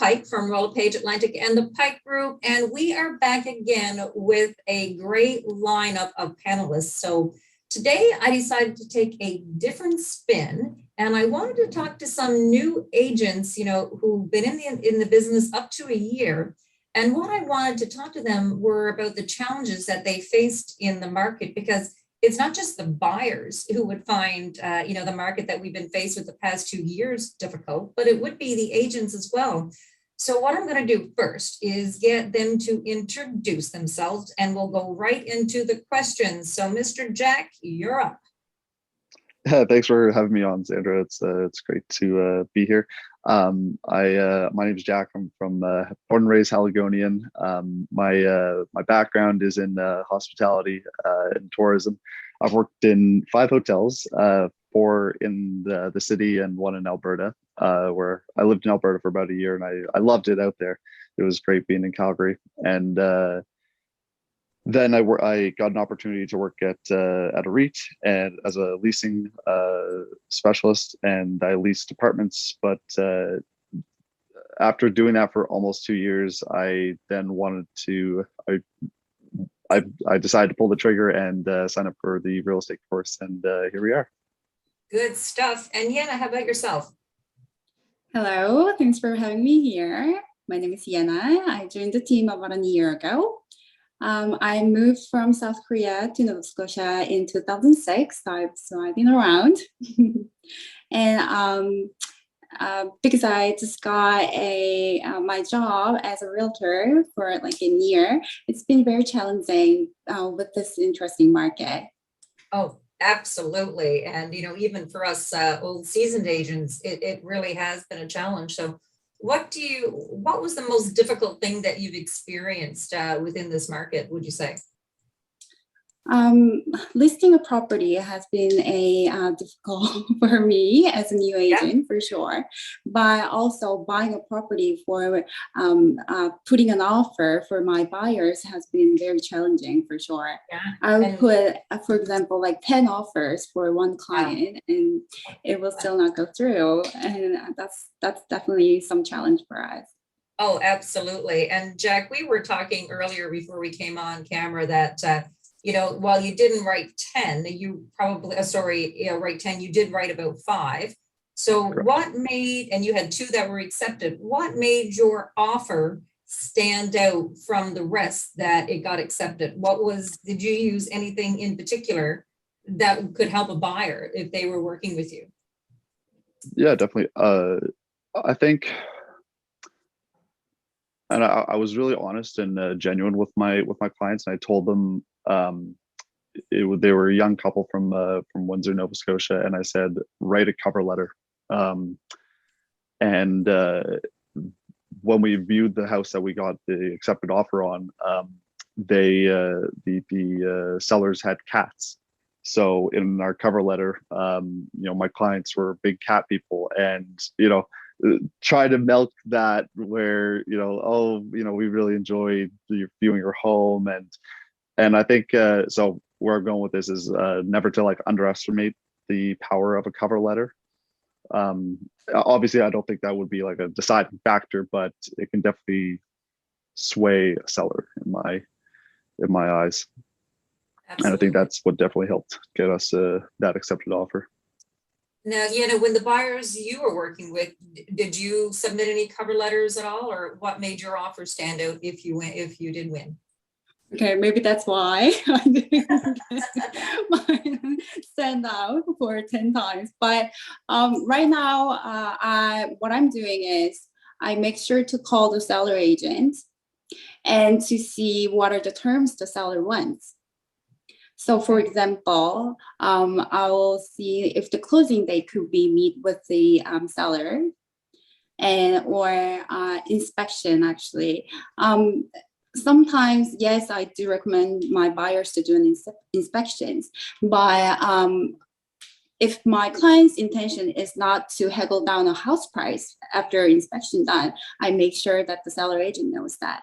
Pike from Royal LePage Atlantic and the Pike Group, and we are back again with a great lineup of panelists. So today I decided to take a different spin, and I wanted to talk to some new agents, who've been in the business up to a year. And what I wanted to talk to them were about the challenges that they faced in the market, because it's not just the buyers who would find, the market that we've been faced with the past 2 years difficult, but it would be the agents as well. So what I'm going to do first is get them to introduce themselves, and we'll go right into the questions. So Mr. Jack, you're up. Thanks for having me on, Sandra. It's great to be here. My name is Jack. I'm from born and raised Haligonian. My background is in hospitality and tourism. I've worked in 5 hotels, 4 in the city and 1 in Alberta, where I lived in Alberta for about a year, and I loved it out there. It was great being in Calgary. And then I got an opportunity to work at a REIT and as a leasing specialist, and I leased apartments. But after doing that for almost 2 years, I then wanted to. I decided to pull the trigger and sign up for the real estate course, and here we are. Good stuff. And Yena, how about yourself? Hello, thanks for having me here. My name is Yena. I joined the team about a year ago. I moved from South Korea to Nova Scotia in 2006, so I've been around. And because I just got my job as a realtor for like a year, it's been very challenging with this interesting market. Oh, absolutely. And, even for us old seasoned agents, it really has been a challenge. So what was the most difficult thing that you've experienced within this market, would you say? Listing a property has been difficult for me as a new agent, for sure. But also buying a property for putting an offer for my buyers has been very challenging, for sure. Yeah. I would put, for example, like 10 offers for one client, and it will still not go through. And that's definitely some challenge for us. Oh, absolutely. And Jack, we were talking earlier before we came on camera that while you didn't write 10, you probably, write 10, you did write about 5. So correct. What made, and you had 2 that were accepted, what made your offer stand out from the rest that it got accepted? Did you use anything in particular that could help a buyer if they were working with you? Yeah, definitely. I think, and I was really honest and genuine with my clients, and I told them, they were a young couple from Windsor, Nova Scotia, and I said, write a cover letter. And when we viewed the house that we got the accepted offer on, the sellers had cats. So in our cover letter, my clients were big cat people, and try to milk that where we really enjoyed viewing your home, and I think so where I'm going with this is never to underestimate the power of a cover letter. Obviously I don't think that would be like a deciding factor, but it can definitely sway a seller in my eyes. Absolutely. And I think that's what definitely helped get us that accepted offer. Now, when the buyers you were working with, did you submit any cover letters at all, or what made your offer stand out if you did win? Okay, maybe that's why I didn't stand out for 10 times. But right now, what I'm doing is I make sure to call the seller agent and to see what are the terms the seller wants. So for example, I will see if the closing date could be meet with the seller, or inspection actually. Sometimes, yes, I do recommend my buyers to do an inspections, but if my client's intention is not to haggle down a house price after inspection done, I make sure that the seller agent knows that.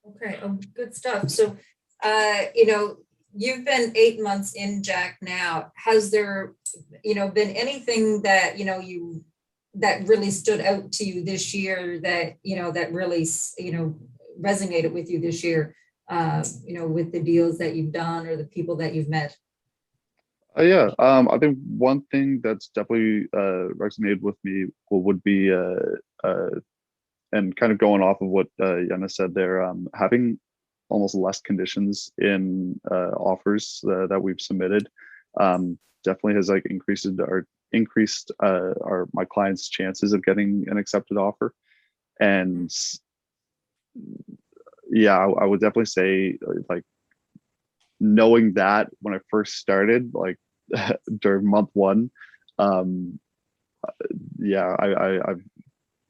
Okay, good stuff. So, you've been 8 months in, Jack, now. Has there, been anything that, that really stood out to you this year that, that really, resonated with you this year, with the deals that you've done or the people that you've met? Yeah, I think one thing that's definitely resonated with me would be, and kind of going off of what Yena said there, having almost less conditions in offers that we've submitted definitely has like increased my clients' chances of getting an accepted offer. And yeah, I would definitely say like knowing that when I first started, like during month one, yeah, I've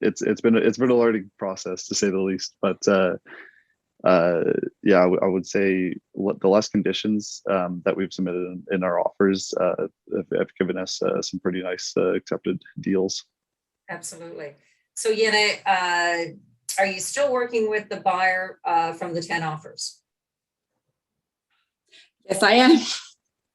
it's been a learning process to say the least. But yeah, I would say the less conditions that we've submitted in our offers have given us some pretty nice accepted deals. Absolutely. So Yena, are you still working with the buyer from the 10 offers? Yes, I am.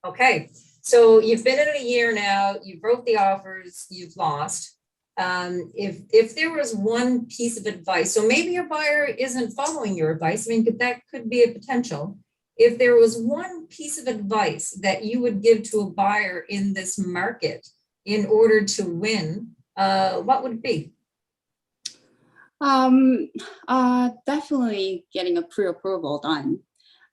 Okay. So you've been in it a year now, you wrote the offers, you've lost. If there was one piece of advice, so maybe your buyer isn't following your advice, I mean, that could be a potential. If there was one piece of advice that you would give to a buyer in this market in order to win, what would it be? Definitely getting a pre-approval done.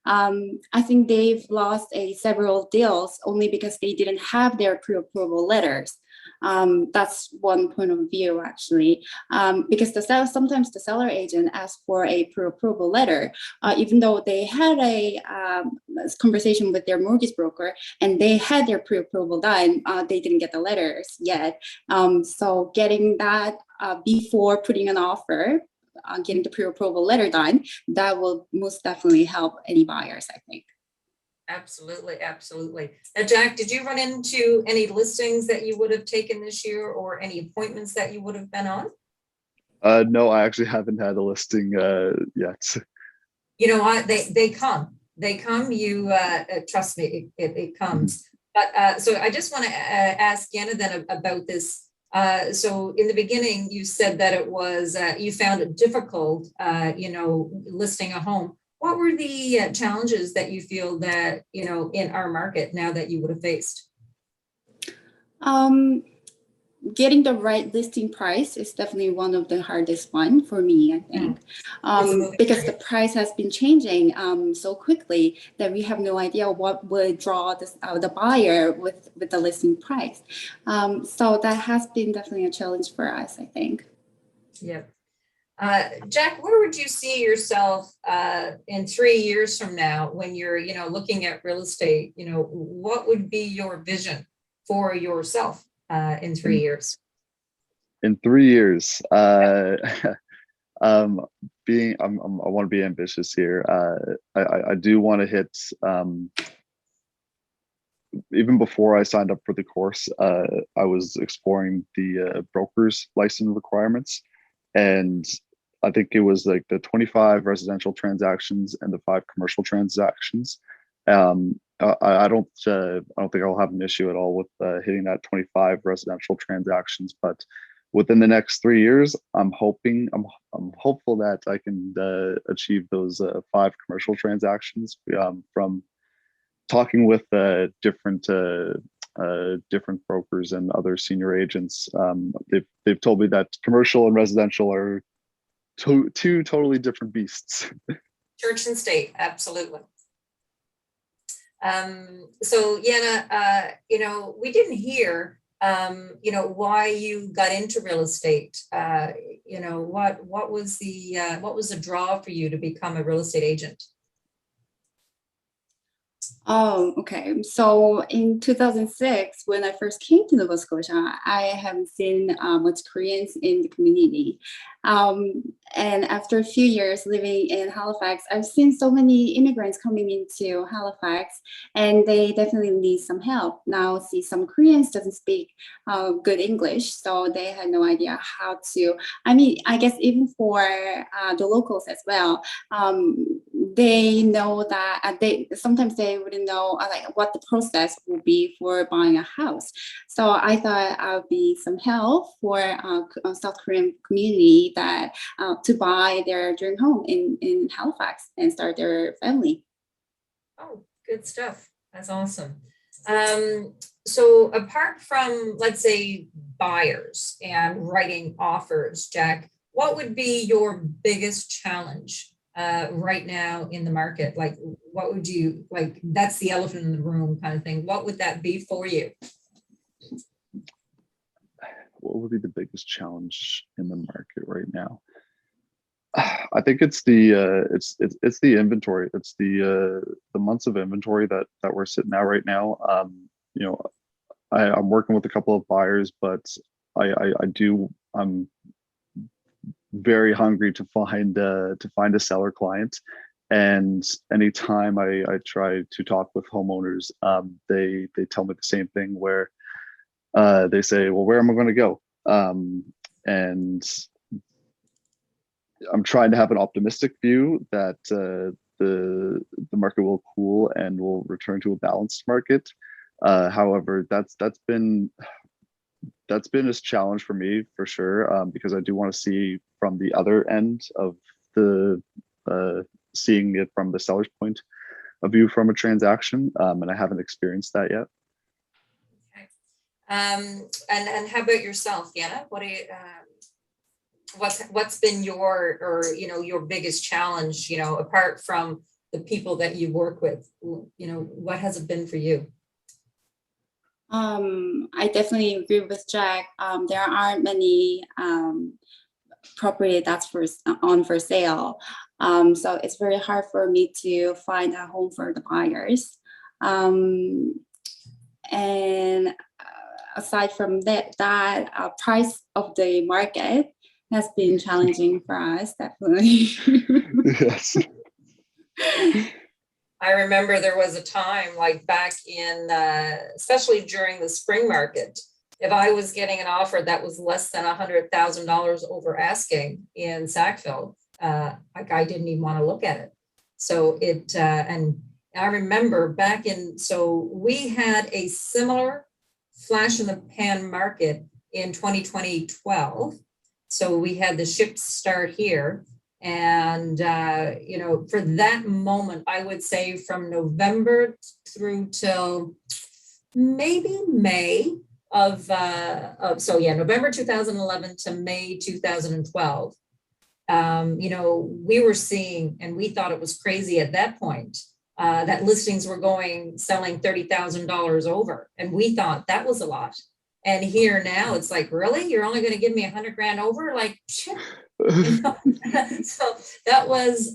I think they've lost several deals only because they didn't have their pre-approval letters. That's one point of view, actually, because sometimes the seller agent asks for a pre-approval letter, even though they had a conversation with their mortgage broker and they had their pre-approval done, they didn't get the letters yet. So getting that before putting an offer, getting the pre-approval letter done, that will most definitely help any buyers, I think. Absolutely, absolutely. Now, Jack, did you run into any listings that you would have taken this year or any appointments that you would have been on? No, I actually haven't had a listing yet. You know what? They come. You trust me, it comes. But so I just want to ask Yena then about this. So in the beginning, you said that it was you found it difficult, listing a home. What were the challenges that you feel that in our market now that you would have faced? Getting the right listing price is definitely one of the hardest one for me, I think, because the price has been changing so quickly that we have no idea what would draw the buyer with the listing price. So that has been definitely a challenge for us, I think. Yeah. Jack, where would you see yourself in 3 years from now when you're, looking at real estate? What would be your vision for yourself in 3 years? In 3 years, I want to be ambitious here. I do want to hit. Even before I signed up for the course, I was exploring the broker's license requirements, and I think it was like the 25 residential transactions and the 5 commercial transactions. I don't think I'll have an issue at all with hitting that 25 residential transactions, but within the next 3 years, I'm hopeful that I can achieve those 5 commercial transactions from talking with different brokers and other senior agents. They've told me that commercial and residential are two totally different beasts. Church and state, absolutely. So Yena, we didn't hear, why you got into real estate. What was the draw for you to become a real estate agent? Oh, okay. So in 2006, when I first came to Nova Scotia, I haven't seen much Koreans in the community. And after a few years living in Halifax, I've seen so many immigrants coming into Halifax, and they definitely need some help. Now, see, some Koreans doesn't speak good English, so they had no idea how to. I mean, I guess even for the locals as well, they know that they sometimes they wouldn't know like what the process will be for buying a house. So I thought I'll be some help for South Korean community that to buy their dream home in Halifax and start their family. Oh, good stuff. That's awesome. So apart from, let's say, buyers and writing offers, Jack, what would be your biggest challenge right now in the market? Like, what would you like? That's the elephant in the room kind of thing. What would that be for you? What would be the biggest challenge in the market right now? I think it's the it's the inventory. It's the months of inventory that we're sitting at right now. You know, I'm working with a couple of buyers, but I'm very hungry to find a seller client. And anytime I try to talk with homeowners, they tell me the same thing, where they say, well, where am I going to go? And I'm trying to have an optimistic view that the market will cool and will return to a balanced market. However, that's been a challenge for me, for sure, because I do want to see from the other end of the seeing it from the seller's point of view from a transaction, and I haven't experienced that yet. Okay. And how about yourself, Yena? What do you what's been your biggest challenge, apart from the people that you work with? What has it been for you? I definitely agree with Jack. There aren't many property that's on for sale. So it's very hard for me to find a home for the buyers. And aside from that, price of the market has been challenging for us, definitely. Yes. I remember there was a time, like back in, especially during the spring market, if I was getting an offer that was less than $100,000 over asking in Sackville, I didn't even want to look at it. So and I remember so we had a similar flash in the pan market in 2012. So we had the ships start here. And, for that moment, I would say from November through till maybe May November 2011 to May 2012, we were seeing, and we thought it was crazy at that point, that listings were selling $30,000 over. And we thought that was a lot. And here now it's like, really? You're only going to give me $100 grand over? Like, shit. So that was,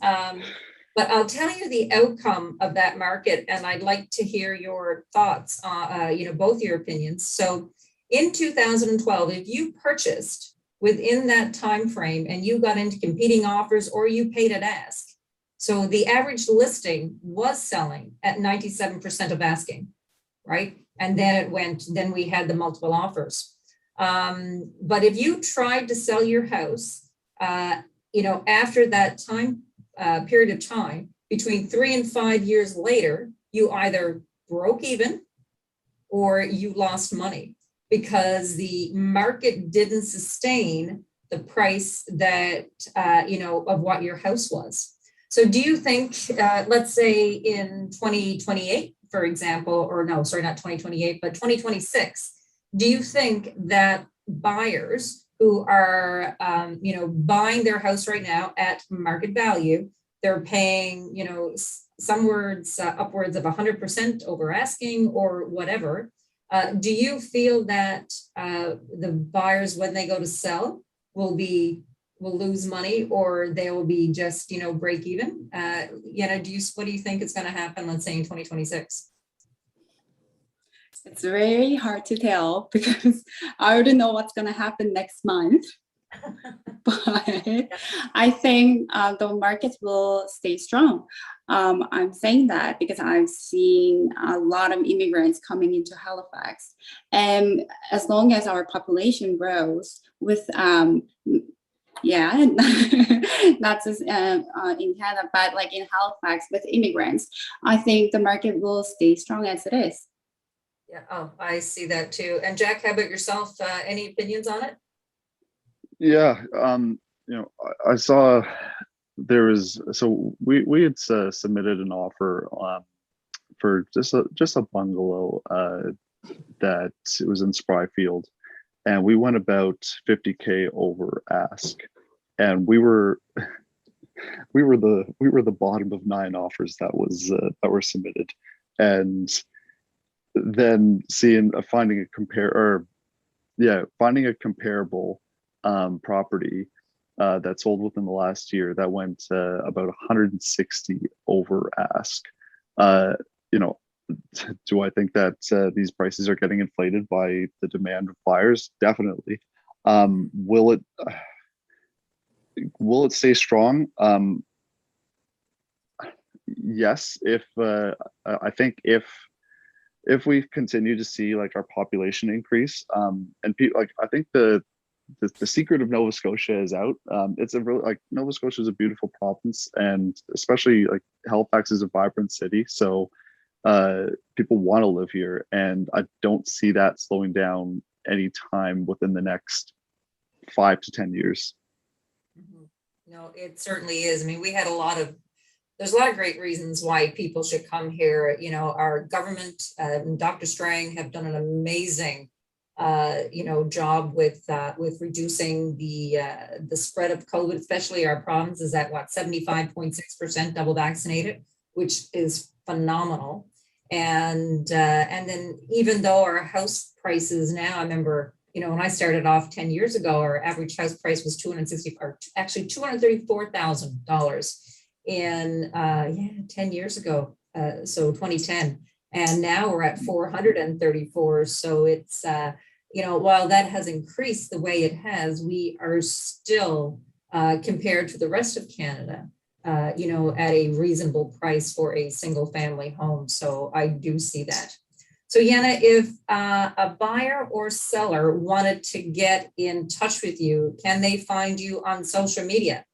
but I'll tell you the outcome of that market, and I'd like to hear your thoughts, both your opinions. So in 2012, if you purchased within that time frame and you got into competing offers or you paid at ask, so the average listing was selling at 97% of asking, right? And then then we had the multiple offers. But if you tried to sell your house, after that time period of time, between 3 and 5 years later, you either broke even or you lost money because the market didn't sustain the price that, of what your house was. So do you think, let's say in 2028, for example, or no, sorry, not 2028, but 2026, do you think that buyers who are, buying their house right now at market value, they're paying, upwards of 100% over asking or whatever. Do you feel that the buyers, when they go to sell, will lose money, or they will be just, break even? What do you think is going to happen, let's say in 2026? It's very hard to tell because I already know what's going to happen next month. But I think the markets will stay strong. I'm saying that because I'm seeing a lot of immigrants coming into Halifax. And as long as our population grows with Yeah, not just in Canada, but like in Halifax with immigrants, I think the market will stay strong as it is. Yeah, oh, I see that too. And Jack, how about yourself? Any opinions on it? Yeah, I saw there was, so we had submitted an offer for just a bungalow that it was in Spryfield, and we went about 50K over ask, and we were the bottom of 9 offers that were submitted, and then finding a comparable property that sold within the last year that went about 160 over ask. You know, do I think that these prices are getting inflated by the demand of buyers? Definitely. Will it stay strong? Yes. If I think if we continue to see like our population increase, and people, like, I think the secret of Nova Scotia is out. It's a real, like, Nova Scotia is a beautiful province, and especially like Halifax is a vibrant city. So people want to live here, and I don't see that slowing down anytime within the next 5 to 10 years. No, it certainly is. I mean, there's a lot of great reasons why people should come here. You know, our government, Dr. Strang have done an amazing, job with reducing the spread of COVID, especially our province is at 75.6% double vaccinated, which is phenomenal. And then even though our house prices now, I remember, when I started off 10 years ago, our average house price was $234,000 in 10 years ago, so 2010, and now we're at 434. So it's while that has increased the way it has, we are still compared to the rest of Canada, at a reasonable price for a single family home. So I do see that. So Yena, if a buyer or seller wanted to get in touch with you, can they find you on social media?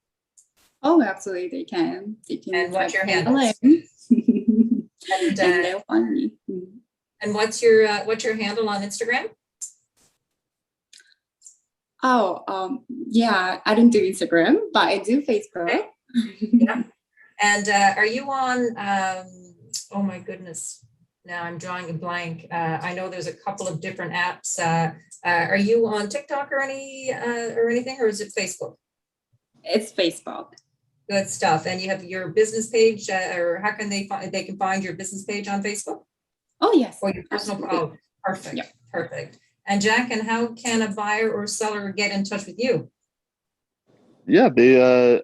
Oh, absolutely, they can. And what's your handle? And they'll find me. And what's your handle on Instagram? Oh, yeah, I don't do Instagram, but I do Facebook. Okay. Yeah. And are you on? Oh my goodness! Now I'm drawing a blank. I know there's a couple of different apps. Are you on TikTok or anything, or is it Facebook? It's Facebook. Good stuff. And you have your business page, or how can they can find your business page on Facebook? Oh, yes. Or your personal. Oh, perfect. Yeah. Perfect. And Jack, and how can a buyer or seller get in touch with you? Yeah,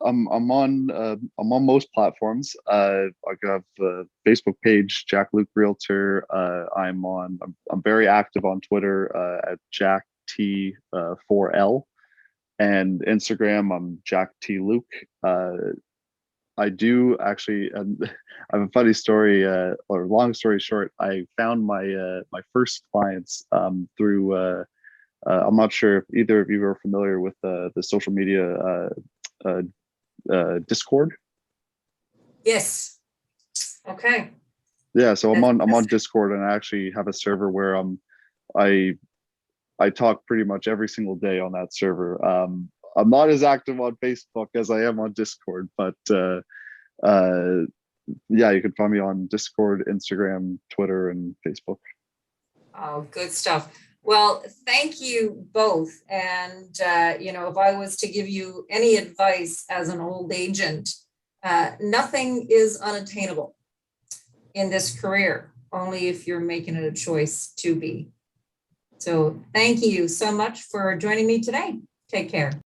I'm on most platforms. I have a Facebook page, Jack Luke Realtor. I'm very active on Twitter at Jack T4L. And Instagram, I'm Jack T Luke. I do actually, and I have a funny story, or long story short, I found my first clients through, I'm not sure if either of you are familiar with the social media Discord. Yes. Okay. Yeah, so I'm on Discord, and I actually have a server where I talk pretty much every single day on that server. I'm not as active on Facebook as I am on Discord, but yeah, you can find me on Discord, Instagram, Twitter, and Facebook. Oh, good stuff. Well, thank you both. And, if I was to give you any advice as an old agent, nothing is unattainable in this career, only if you're making it a choice to be. So thank you so much for joining me today. Take care.